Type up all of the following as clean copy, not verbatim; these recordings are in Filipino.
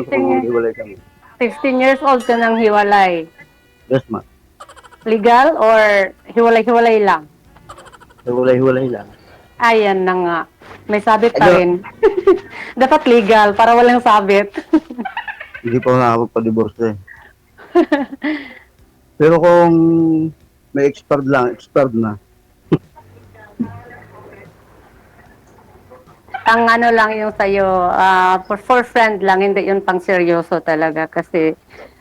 yun kung 16, hiwalay kami. 16 years old ka nang hiwalay. Yes, ma. Legal or hiwalay-hiwalay lang? Hiwalay-hiwalay lang. Ayan na nga. May sabit pa Ano, rin. Dapat legal para walang sabit. hindi pa ako nakakapag-divorce eh. Pero kung may expired lang, expired na. Ang ano lang yung sa'yo, for friend lang, hindi yun pang seryoso talaga kasi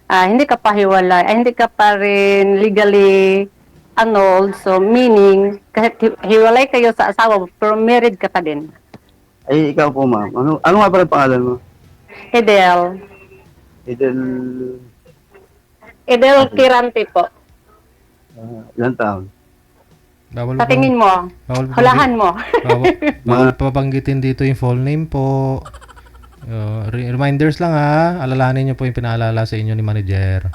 hindi ka pa hiwalay, hindi ka pa rin legally annulled, so meaning, kahit hiwalay kayo sa asawa mo, pero married ka pa din. Ay, ikaw po, ma'am. Ano nga pala pangalan mo? Edel. Idel, Edel sige. Kirante po. Ilang taon? Bawal Sa bang tingin mo, bawal hulahan mo. bawal papanggitin dito yung full name po. Reminders lang ha. Alalahanin niyo po yung pinaalala sa inyo ni manager.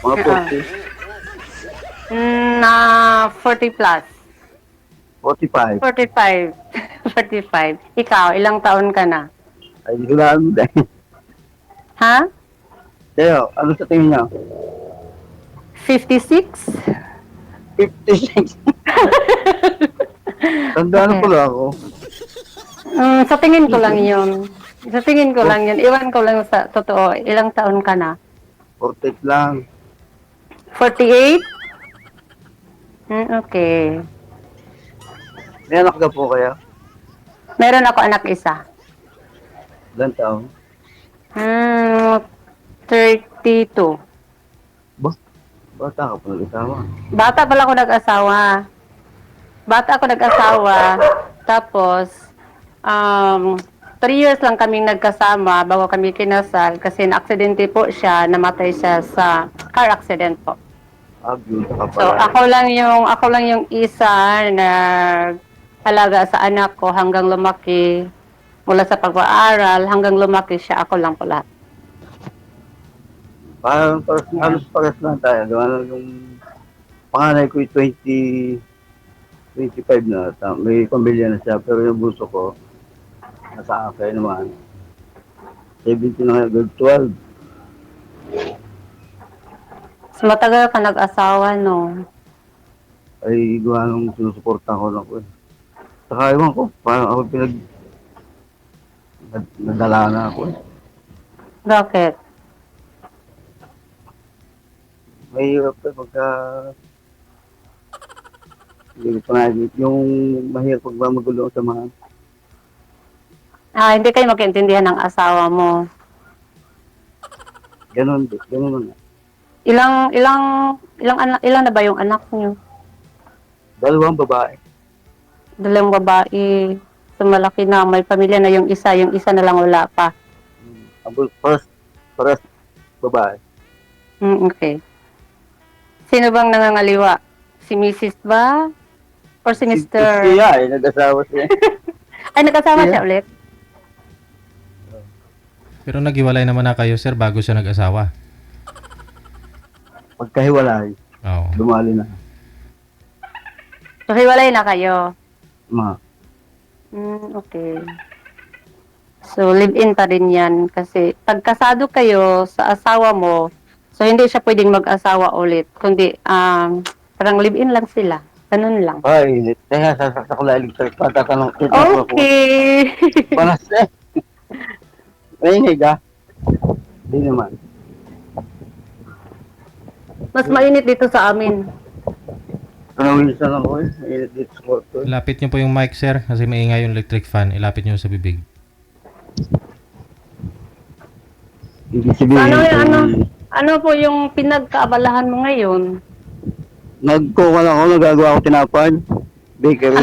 Mga 40? Na 40 plus. 45? 45. 45. Ikaw, ilang taon ka na? Ay, hulaan mo dahil. Ha? Deo, ano sa tingin niyo? 56? 56. Tandaan Okay. ko lang ako. Sa tingin ko lang yun. Sa tingin ko lang yun. Iwan ko lang sa totoo. Ilang taon ka na? 48 lang. 48? Okay. May anak ka po kaya? Meron ako anak isa. Ilang taon? 32. Ba? Bata ka pa nag-asawa. Bata pala ako nag-asawa. Tapos, 3 years lang kaming nagkasama bago kami kinasal kasi na-aksidente po siya, namatay siya sa car accident po. Byuda ka So, pala. ako lang yung isa na alaga sa anak ko hanggang lumaki. Mula sa pag-aaral hanggang lumaki siya, ako lang po lahat. Parang halos pares lang tayo. Gawa na yung panganay ko 25 na. May pamilya na siya. Pero yung buso ko, nasa akin naman. 17 na grade 12. So, matagal ka nag-asawa, no? Ay gawa nung sinusuporta ko lang ko eh. Saka ewan ko, parang ako nadala na ako eh. Bakit? Mahirap eh pagka hindi ko pa nakikita. Yung mahirap pag magulo ang samahan. Hindi kayo magkaintindihan ng asawa mo. Ganon na. Ilang na ba yung anak niyo? 2 babae. 2 babae. So, malaki na. May pamilya na yung isa na lang wala pa. First babae. Okay. Sino bang nangangaliwa? Si Mrs. ba? Or si Mr.? Siya eh, nag-asawa siya. Ay, nag-asawa siya ulit? Pero naghiwalay naman na kayo, sir, bago siya nag-asawa. Pagkahiwalay, Oo. dumali na. So, hiwalay na kayo? Ma. Okay. So, live-in pa rin yan. Kasi, pagkasado kayo sa asawa mo, so, hindi siya pwedeng mag-asawa ulit. Kundi, parang live-in lang sila. Ganun lang. Ay, init. Kaya sasakta ko lang electric pa. Tatanong ko ako. Okay. Panas eh. Mainig ah. Hindi naman. Mas mainit dito sa amin. Panawisan ako eh. Mainit dito sa kwarto eh. Ilapit niyo po yung mic, sir, kasi maingay yung electric fan. Ilapit niyo sa bibig. Ibig sabihin, Ano po yung pinagkaabalahan mo ngayon? nagkuha lang ako, nagagawa ako tinapay. Bakery.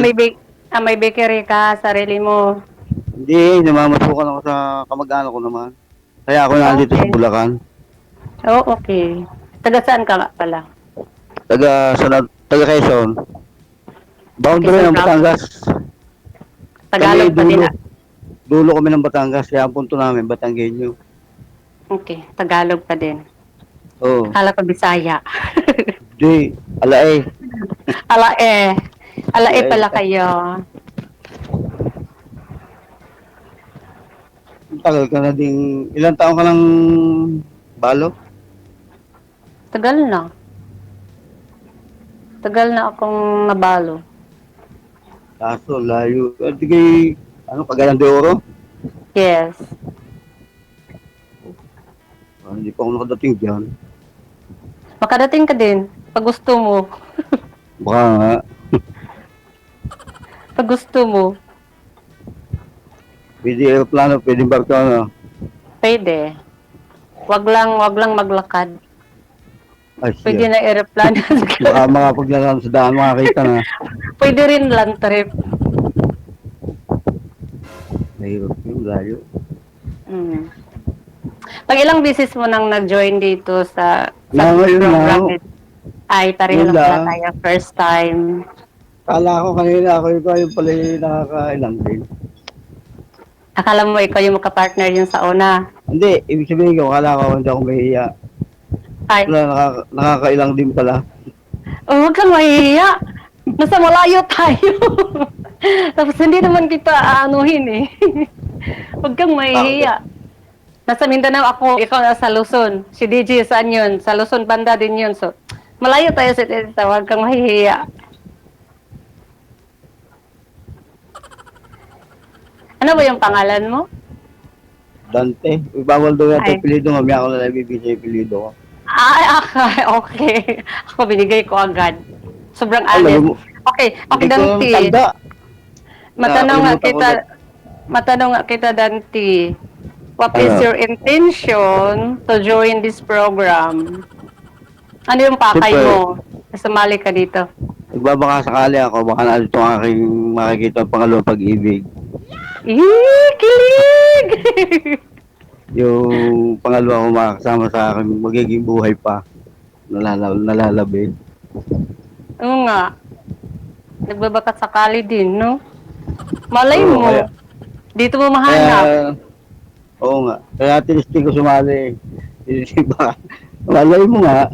May bakery ka, sarili mo. Hindi, namamasukan ako sa kamag-anak ko naman. Kaya ako nandito sa Okay. Bulacan. Okay. Taga saan ka nga pala? Taga Quezon. Boundary Quezon ng Batangas. Tagalog pa din. Dulo kami ng Batangas, kaya ang punto namin, Batanggenyo. Okay, Tagalog pa din. Oo. Akala ko Bisaya. Di, alae. Alae. Alae pala kayo. tagal ka na ding, ilang taon ka ng balo? Tagal na. Tagal na akong nabalo. Kaso, layo. At kay, ano, Cagayan de Oro? Yes. Hindi pa ako nakadating dyan. Makadating ka din. Pag gusto mo. Baka nga. Pag gusto mo. Pwede aeroplano, pwede barko, ano. Pwede. Wag lang maglakad. Ay, Pwede siya. na aeroplano. Baka mga paglalaan sa daan, makakita na. Pwede rin land trip. Mahirap yung layo. Mm. Pag ilang beses mo nang nag-join dito sa Ngayon program na. ay pareho Yun lang pala lang. tayo first time. Kala ko kanina ako yung pala yung nakakailang din. Akala mo ikaw yung makapartner yun sa una. Hindi, ibig sabihin ko, kala ko hindi ako mahihiya. Ay, Wala, nakakailang din pala. oh, huwag kang mahihiya. Nasa malayo tayo. Tapos hindi naman kita aanuhin eh. Huwag kang mahihiya. Nasa Mindanao ako, ikaw nasa Luzon. Si DJ saan yun? Sa Luzon banda din yun. So, malayo tayo sa tita. Huwag kang mahihiya. Ano ba yung pangalan mo? Dante, bawal daw yata Ay. yung pilido, mamaya ako na lang ibibigay sa pilido ko. Ay, okay. Ako binigay ko agad. Sobrang Alam honest. mo, Okay, hindi ko Dante. tanda. Matanong Nakalimutan nga kita, Dante. What is Ano? your intention to join this program? Ano yung pakay Siyempre. mo? Sumali ka dito. Nagbabaka sakali ako, baka na ito ang aking makikita ang pangalawang pag-ibig. Kilig! Yung pangalawa ko makakasama sa akin, magiging buhay pa. Nalalabit. Oo nga. Nagbabakat sakali din, no? Malay Oo, mo. kaya- Dito mo mahanap. Oo nga. Kaya tinistig ko sumali. Diba? Malay mo nga.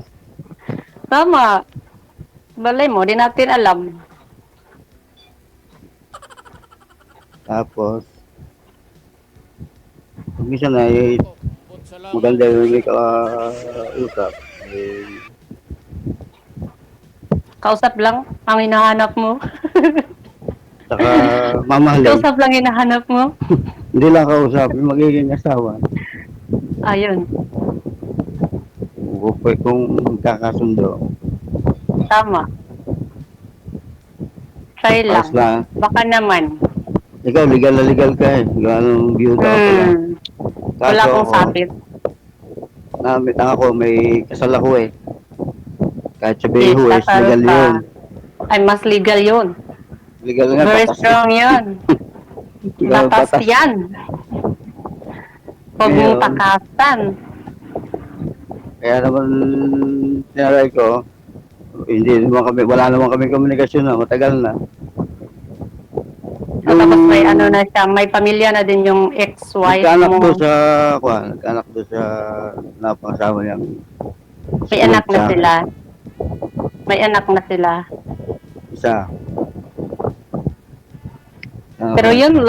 Tama. Malay mo, di natin alam. Tapos, minsan na maganda yung may usap. Kausap lang ang hinahanap mo. Saka mamahalin. Kausap lang hinahanap mo. Hindi lang kausap, yung magiging asawa. Ayun. Kung magkakasundo. Tama. Try lang. Paras lang. Baka naman. Ikaw, legal na legal ka eh. Ganong byuda ka pala. Wala akong sabit. Ako, may kasal ako eh. Kahit sa Yes, Beho, kasal legal ka. yun. Ay, mas legal yun. Legal nga, Very batas. strong yun. Legal, Batas batas. yan. Huwag mong Ngayon. takasan. Kaya naman, tinaray ko, wala naman kami komunikasyon na, matagal na. So, tapos may ano na siya, may pamilya na din yung ex-wife Nagkaanak mo. doon sa, nagkaanak doon sa napangasawa niyang. May anak na sila. May anak na sila. Isa. Pero yun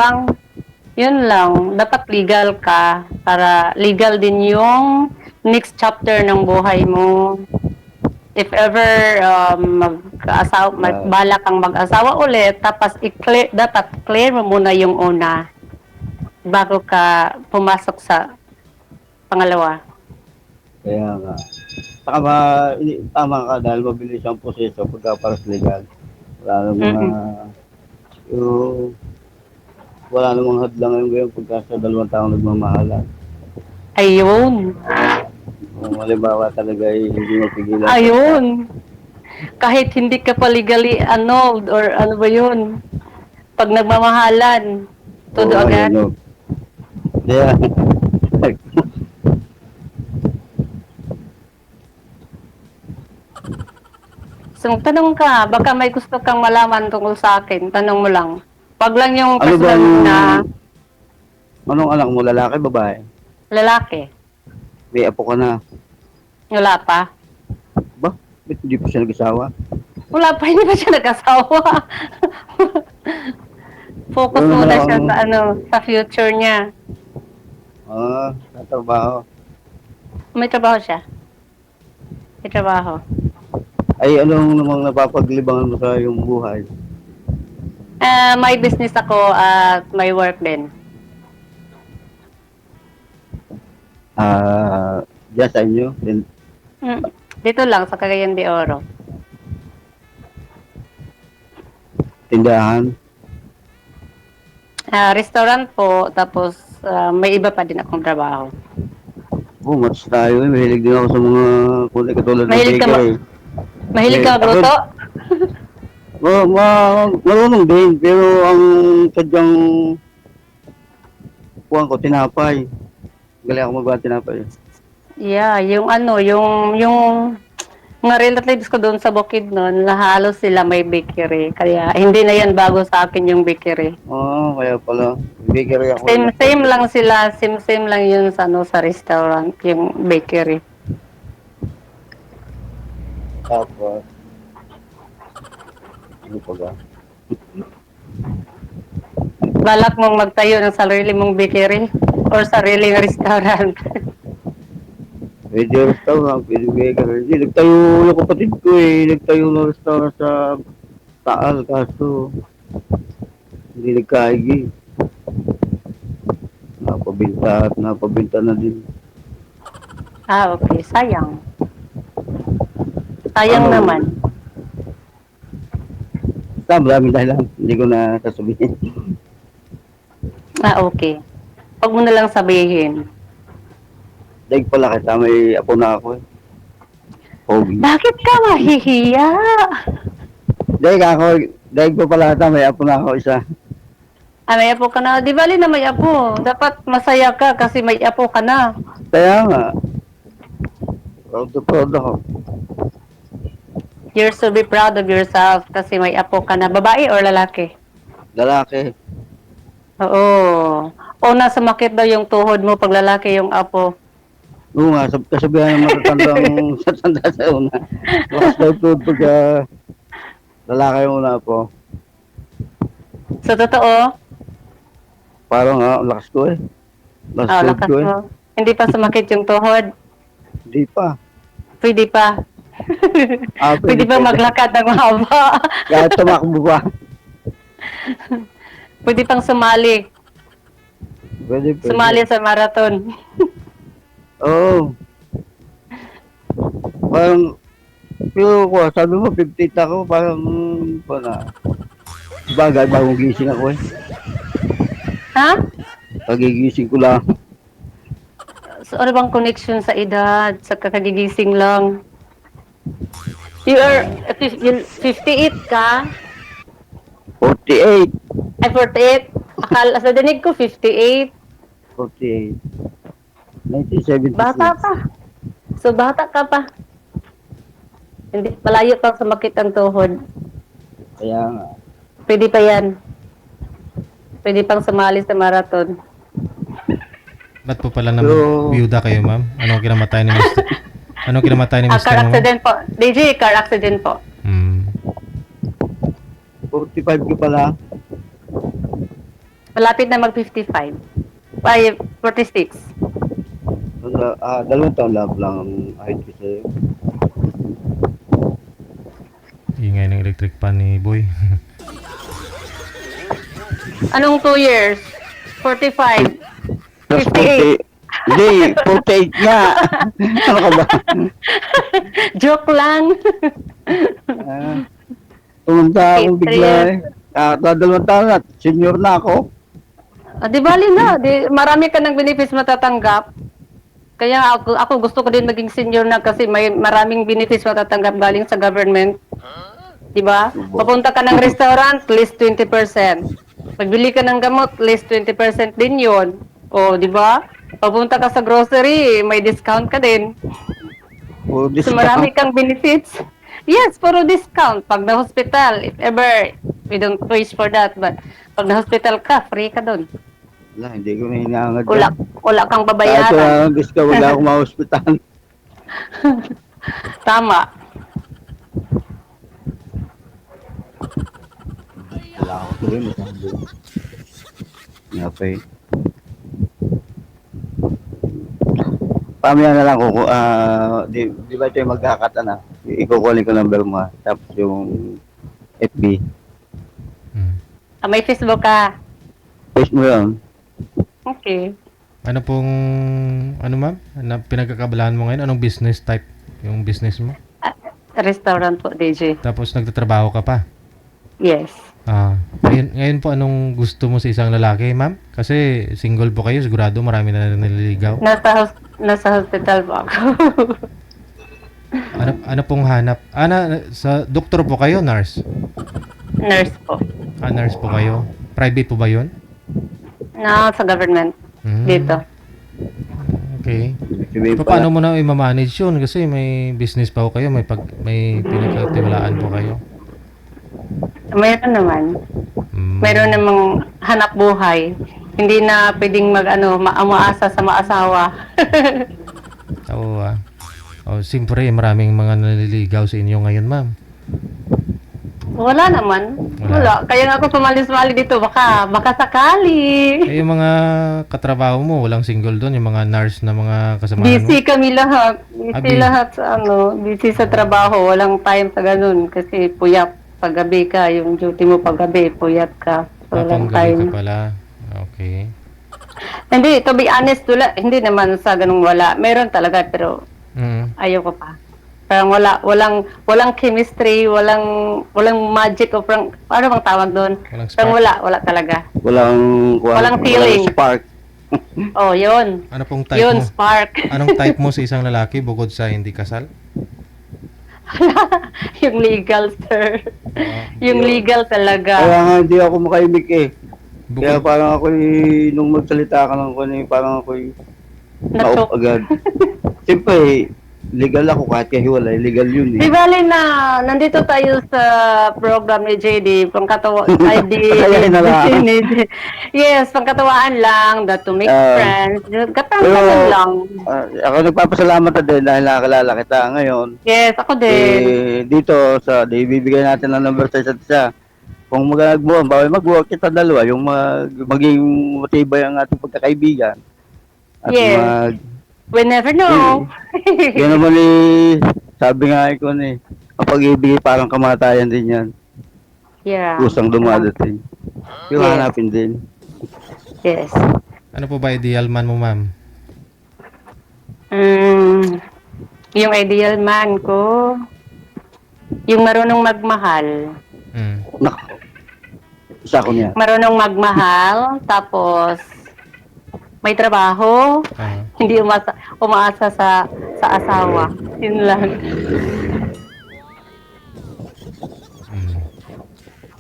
lang, dapat legal ka para legal din yung next chapter ng buhay mo. If ever balak kang mag-asawa ulit, tapos dapat clear mo muna yung una bago ka pumasok sa pangalawa. Kaya nga. Saka tama ka dahil mabilis ang proseso pagka paras legal. Wala namang wala namang hadlang ngayon ngayon pagka sa 2 taong nagmamahalan. Ayun. Kung halimbawa talaga ay hindi mapigilan. Ayun. Kahit hindi ka pa legally annulled or ano ba yun. Pag nagmamahalan, todo Oo, agad. ayun, no. Kaya, So, tanong ka, baka may gusto kang malaman tungkol sa akin, tanong mo lang. Wag lang yung ano personal bang, na anong anak mo, lalaki, babae? lalaki. May apo ka na. Wala pa. Ba? Ba't hindi pa siya nag-asawa? Wala pa, hindi pa siya nag-asawa. Focus Ano muna lang siya ang- sa sa future niya. Sa trabaho. May trabaho siya. May trabaho. Ay, anong namang napapaglibangan mo sa iyong buhay? May business ako at may work din. Diyan sa inyo, Mm. Dito lang sa Cagayan de Oro. tindahan. Restaurant po, tapos may iba pa din akong trabaho. Match tayo eh. Mahilig din ako sa mga kulay katulad ng Mahilig ka bakery. Mahilig ka Ako, magluto? marunong din, pero ang sadyang kuhan ko, tinapay. Galing ako magawa ng tinapay. Yeah, yung mga relatives ko doon sa Bukidnon, halos sila may bakery. Kaya hindi na yan bago sa akin yung bakery. Kaya pala. Bakery ako. Same lang sila, same lang yun sa sa restaurant, yung bakery. Tapos, ano pa ba? Balak mong magtayo ng sarili mong bakery or sariling restaurant. Pwede restaurant, pwede bakery. Hindi, nagtayo yung kapatid ko eh. Nagtayo ng restaurant sa Taal, kaso hindi nagkaigi. Napabinta na din. Okay, sayang. Sayang Ano? naman. Maraming dahilan. Hindi ko na sasabihin. Okay. Huwag mo na lang sabihin. Daig pala kita, may apo na ako eh. Pogi. Bakit ka mahihiya? Daig pa pala kita, may apo na ako isa. May apo ka na. Di bali na may apo. Dapat masaya ka kasi may apo ka na. Kaya nga, proud ako. You should be proud of yourself kasi may apo ka na. Babae or lalaki? Lalaki. Oo. Una sumakit daw yung tuhod mo pag lalaki yung apo. Oo nga, kasabihan ng matatandang satanda sa una. Lakas daw tuod pagka lalaki yung una po. So, totoo? Parang lakas ko eh. Lakas tuod Lakas ko eh. mo. Hindi pa sumakit yung tuhod. Hindi pa. Pwede pa. Pwede pa maglakad ng mahaba. Kahit tumakbo pa. Pwede pang sumali. Pwede. Sumali sa marathon. Oo. Parang, pero ko, sabi mo, 58 ako, parang, bagay, bagong gising ako eh. Ha? Pagigising ko lang. So, ano bang connection sa edad? Sa kakagigising lang? You are 58 ka? 48. Ay, 48? Akala sa dinig ko, 58. 48. 1976. Bata pa. So, bata ka pa. Hindi, malayo pang sumakit ang tuhod. Kaya nga. Pwede pa yan. Pwede pang sumali sa marathon. Ba't po pala naman biyuda kayo, ma'am? Anong kinamatay ni Mr. Anong kinamatay ni Mr. Car mo? accident po. DJ, car accident po. 45 ka pala. Malapit na mag-55. Ay, 46. Dalawang taon lang ang height ko sa'yo. Ingay ng electric pan ni Boy. Anong 2 years? 45. Plus 58. 40. Hindi, 48 nga. Ano ka ba? Joke lang. Pumunta akong bigla eh. Dalawang taon na, senior na ako. Di bali na. Marami ka ng benefits matatanggap. Kaya ako gusto ko din maging senior na kasi may maraming benefits matatanggap galing sa government. Di ba? Papunta ka ng restaurant, least 20%. Pagbili ka ng gamot, least 20% din yun. O, di ba? Papunta ka sa grocery, may discount ka din. So, marami kang benefits. Yes, puro discount. Pag na-hospital, if ever, we don't wish for that. But pag na-hospital ka, free ka doon. Wala, hindi ko na hinaangad. Wala kang Kahit babayaran. wala kang discount, wala akong ma-hospital. Tama. Wala ako tuloy, masabi. Nga pa eh. pamaya na lang ko, di ba ito yung magkakata na? Ikukunin ko number mo, tapos yung FB. Mm. May Facebook ka. Face mo yun. Okay. Ano pong, ano ma'am? Pinagkakabalahan mo ngayon? Anong business type yung business mo? Restaurant po, DJ. Tapos nagtatrabaho ka pa? Yes. Ngayon po, anong gusto mo sa isang lalaki, ma'am? Kasi single po kayo, sigurado marami na naliligaw. Nasa hospital po ako. Ano pong hanap? Sa doktor po kayo, nurse? Nurse po. Nurse po kayo? Private po ba yun? Sa government. Dito. Okay. Sabihin pa Paano mo na i-manage yun? Kasi may business pa po kayo, may pinagkatiwalaan po kayo. Mayroon naman. Mayroon namang hanap buhay. Hindi na pwedeng umaasa sa maasawa. Oo, siyempre, maraming mga naliligaw sa inyo ngayon, ma'am. Wala naman. Wala. Kaya nga ako pumalis-mali dito. Baka sakali. Yung mga katrabaho mo, walang single doon, yung mga nurse na mga kasamahan mo. Busy kami lahat. Busy lahat sa busy sa trabaho. Walang time sa ganun. Kasi puyat. Paggabi ka, yung duty mo paggabi, puyat ka. So, walang Panggabi time. ka pala. Okay. Hindi, to be honest, hindi naman sa ganung wala. Meron talaga, pero ayoko pa. Parang walang chemistry, walang magic o parang, ano bang tawag doon? Walang spark. Parang wala talaga. Walang feeling. spark. Oh, yun. Ano pong type Yun, mo? spark. Anong type mo sa isang lalaki bukod sa hindi kasal? Yung legal, sir. Yung legal talaga. Kaya nga hindi ako makaimik eh. Kaya Bukod, parang ako nung magsalita ka ng parang ako Natok. agad. Siyempre, legal ako kahit kahiwalay, legal yun Di eh. bali na, nandito tayo sa program ni JD, Patayin na lang. Yes, pangkatawaan lang, that to make friends. Katang Pero, lang. ako nagpapasalamat na din dahil nakakilala kita ngayon. Yes, ako din. Dito, bibigyan natin ng number sa isa't isa. Kung magbuwan, bawal magbuwan kita dalawa, yung maging matibay ang ating pagkakaibigan. At Yes. We never know. Yan naman sabi nga ko kapag ibigay parang kamatayan din yan. Yeah. Kusang dumadating. Yung Yes. hanapin din. Yes. ano po ba ideal man mo, ma'am? Yung ideal man ko, yung marunong magmahal. Naku. Isa ko niya. Marunong magmahal, tapos may trabaho, hindi umaasa sa asawa. Yun lang.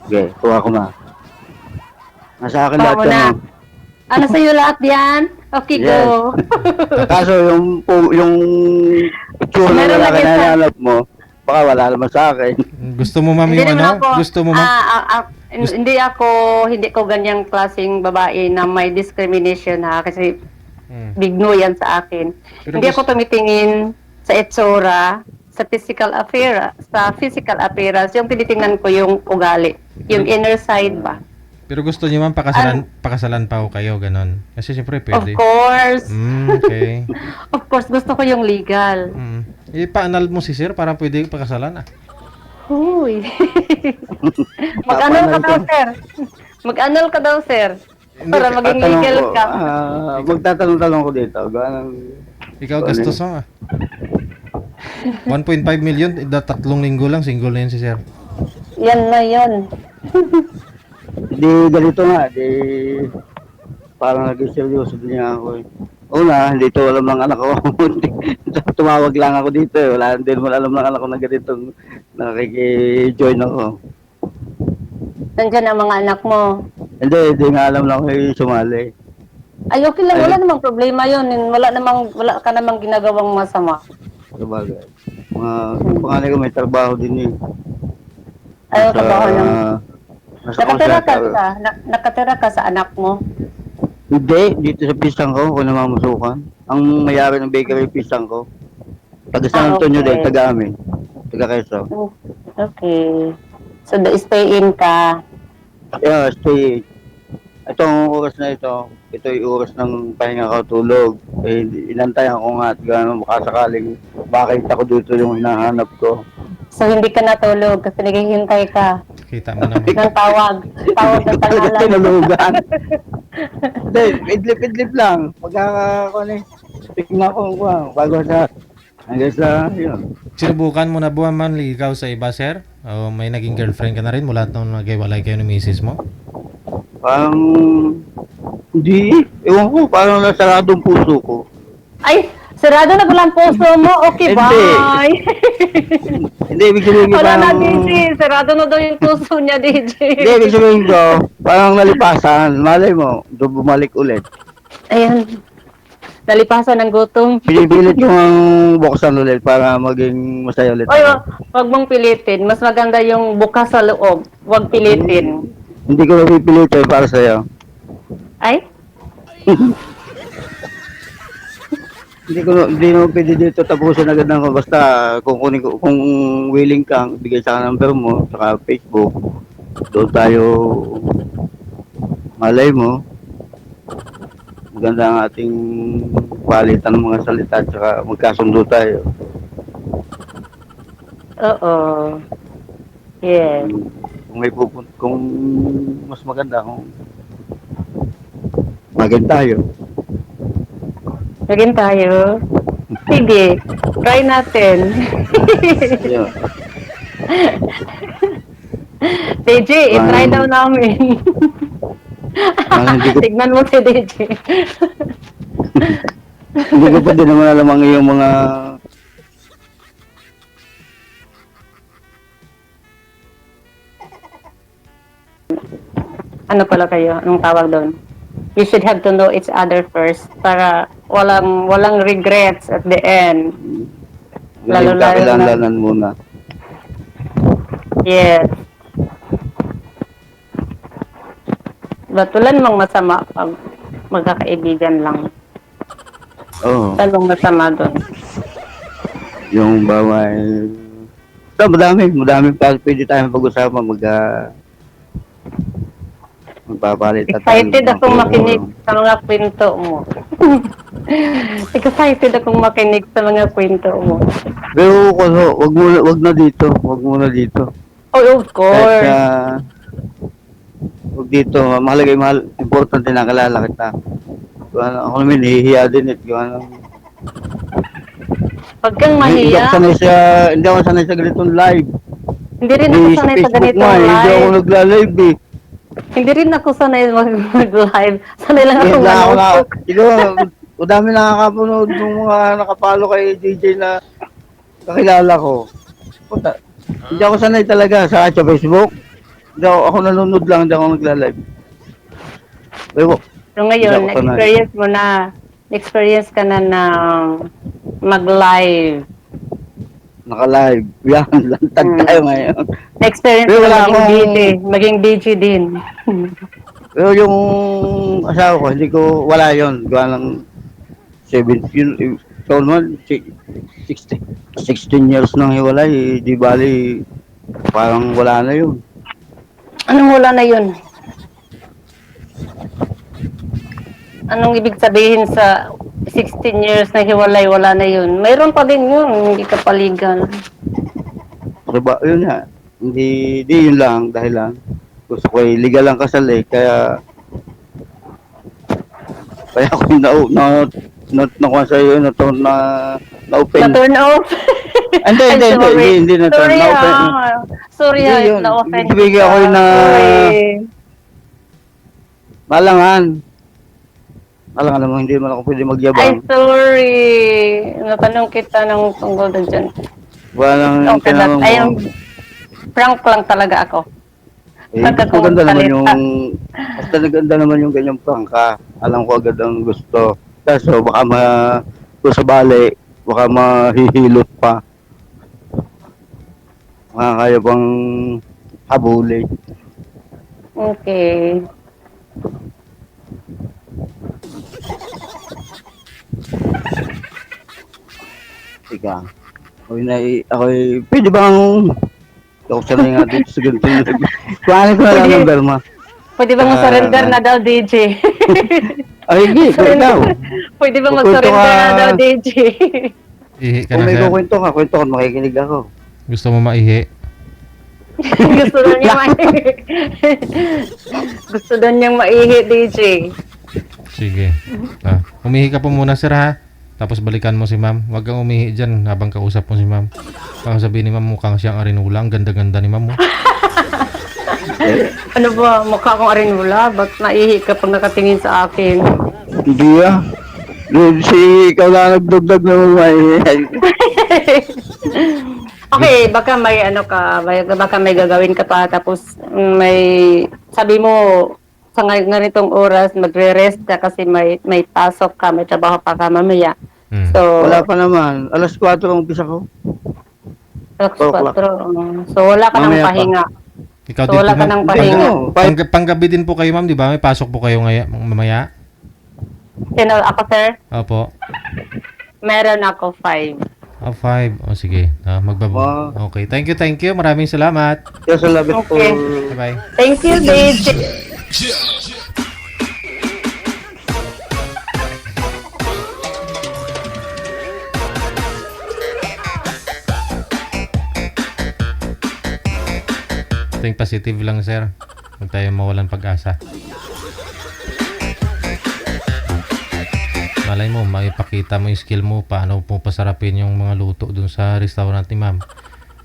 Okay, kuha ko na. Nasa akin Kuha lahat mo yan. na. Ano sa'yo lahat yan? Okay, Yes. go. Kaso yung itsura na Meron lalaki lang na isa. hanap mo, baka wala naman sa akin. Gusto mo, ma'am, Hindi yung naman ano? ako, Gusto mo, ma'am? hindi ko ganyang klaseng babae na may discrimination ha, kasi big no yan sa akin. Pero Hindi ako tumitingin sa itsura, sa physical appearance, yung tinitingnan ko yung ugali, yung inner side ba. Pero gusto niyo, ma'am, pakasalan pa ho kayo, ganon. Kasi siyempre Of pwede. course. Okay. Of course, gusto ko yung legal. Pa-anal mo si sir para pwede pakasalan, Uy. Mag-anal ka daw, sir. Mag-anal ka daw, sir. Para maging legal ka. Magtatanong-tanong ko dito. Ikaw gastos mo, 1.5 million, 3 linggo lang, single na yun si sir. Yan na yun. Di ganito nga, parang naging seryoso din niya ako eh. Una, hindi to alam ng anak ko. Tumawag lang ako dito eh. Wala din mo alam ng anak ko na ganitong nakiki-join ako. Nandiyan ang mga anak mo. Hindi nga alam lang ako sumali. Ay, okay lang. Wala namang problema yun. Wala ka namang ginagawang masama. Sabagay. Panganay ko may trabaho din eh. Ayaw ka ba naman? Nasa Nakatira ka sa anak mo? Hindi, dito sa pisang ko, ako namamasukan. Ang mayari ng bakery pisang ko. Taga San Antonio din, taga amin. Taga Quezon. Okay. So, stay in ka. Yeah, stay. itong oras na ito yung oras ng pahinga ko tulog. Eh, inantayan ko nga at gano'n baka sakaling makita ko dito yung hinahanap ko. So, hindi ka natulog kasi naghihintay ka Kita mo naman. ng tawag. Tawag ng Talaga pangalan. tinulugan. Hindi, idlip-idlip lang. Pagkakakuan eh. Tingnan ko bago sa hanggang sa yun. Sinubukan mo na buwan man ligaw sa iba, sir? O may naging girlfriend ka na rin mula nung naghiwalay kayo ng misis mo? Parang hindi. Ewan ko, parang nasaradong puso ko. Ay, sarado na pala ang puso mo. Okay, Hindi. bye. Hindi, ibig sabihin ko Wala na, parang... DJ. Sarado na daw yung puso niya, DJ. Hindi, ibig sabihin ko, parang nalipasan. Malay mo, doon bumalik ulit. Ayan. Nalipasan ng gutom. Pinipilit yung buksan ulit para maging masaya ulit. Oy, wag mong pilitin. Mas maganda yung bukas sa loob. Wag pilitin. Hindi ko napipilitin para sa'yo. Ay? Hindi mo pwede dito tapusin agad ng basta kung kunin ko, kung willing kang bigay sa number mo saka Facebook, doon tayo malay mo maganda ang ating palitan ng mga salita at saka magkasundo tayo. Oo. Yes. Kung may kung mas maganda kung maging tayo. Maging tayo. Sige. Try natin. Ayun. DJ, i-try daw namin. Hindi ko Tignan mo si DJ. hindi ko pa din naman alam ang iyong mga Ano pala kayo? Anong tawag doon? You should have to know each other first para walang regrets at the end. Lalo-lalo na- kakilanlanan muna. Yes. But wala namang masama pag magkakaibigan lang. Oo. Talong masama doon. Yung bawal. So, madami pa pwede tayong pag-usapan magpapalit at Excited tayo ng akong puro. makinig sa mga kwento mo. Excited akong makinig sa mga kwento mo. Pero wag na dito, wag muna dito. Oh, of Kahit course. wag dito, importante na kalala kita. Kung ano, ako naman nahihiya din kung ano. Huwag kang Hindi mahiya. hindi ako sanay sa ganitong live. Hindi rin ako sanay sa ganito Hindi ako live. nagla-live eh. Hindi rin ako sanay mag-live. Sanay lang ako Kaya na ako na, manotok. o dami nakakapunod ng mga nakapalo kay DJ na kakilala ko. Puta, hindi ako sanay talaga sa Facebook. Ako nanonood lang, hindi ako nagla-live. Pero, So ngayon, Hindi ako sanay. experience mo na. Experience ka na mag-live. naka-live. Yan, lantad tayo ngayon. Experience Pero mo wala na maging akong- DJ. Maging DJ din. Pero yung asawa ko, hindi ko, wala yun. Gawa ng 17, so naman, 16 years nang hiwalay, di bali, parang wala na yun. Anong wala na yun? Anong ibig sabihin sa 16 years na hiwalay, wala na yun? Mayroon pa din yun, hindi ka paligan. Diba, yun nga, hindi yun lang, dahilan. Gusto ko legal lang kasal kaya ako nakuha sa iyo, na-open. Na-turn off? Hindi, Ay, sorry. hindi na-turn Sorry, na-open. Sorry, Hindi yun. na-offend Bibigyan kita. ako yun na- Sorry. Malangan naman, hindi man ako pwede Ay, magyabang. sorry. Natanong kita ng tungkol doon dyan. Walang Okay, tinanong ay, mo. prank lang talaga ako. Maganda naman yung, basta naganda naman yung ganyang prangka. Alam ko agad ang gusto. Kaso baka kung sa bali, baka mahihilot pa. Makakaya pang habulin. Okay. Ika. Pwede bang, ako sanay nga dito sa ganito. Kuhanin ko na lang Pwede. ng Berma. Pwede bang mag-surrender na daw, DJ? Ay, hindi, ikaw. Pwede bang Kukwento mag-surrender ka. na daw, DJ? Ihi ka Kung na, may sir. kukwento ka, makikinig ako. Gusto mo maihi? Gusto na niya maihi. Gusto na niyang maihi, DJ. Sige. Umihi ka po muna, sir, ha? Tapos balikan mo si ma'am. Huwag kang umihi dyan habang kausap mo si ma'am. Baka sabihin ni ma'am, mukhang siyang arinula. Ang ganda-ganda ni ma'am, oh. Ano ba, mukha akong arinula? Ba't naihi ka pag nakatingin sa akin? Hindi ah. Si ikaw na nagdugdag na umay. Okay, baka may ano ka, baka may gagawin ka pa tapos may sabi mo sa ganitong oras magre-rest ka kasi may pasok ka, may trabaho pa ka mamaya. Hmm. So, Wala pa naman. Alas 4 ang umpisa ko. alas 4 o'clock. 4. So wala ka nang Mamaya pa. pahinga. Ikaw So din wala po, ka ma'am. nang pahinga. Panggabi din po kayo, ma'am, di ba? May pasok po kayo mamaya? Sino ako, sir? Opo. Meron ako 5. 5. O, sige. Wow. Okay. Thank you. Maraming salamat. Kaya sa labit po. Okay. Bye-bye. Thank you, DJ. Think positive lang, sir. Huwag tayo mawalan pag-asa. Malay mo, maipakita mo yung skill mo, paano po pasarapin yung mga luto dun sa restaurant ni ma'am.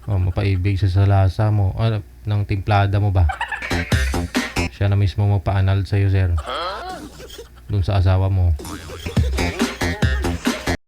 O, mapaibig siya sa lasa mo. Ng timplada mo ba? Siya na mismo magpa-anal sa'yo, sir. Dun sa asawa mo.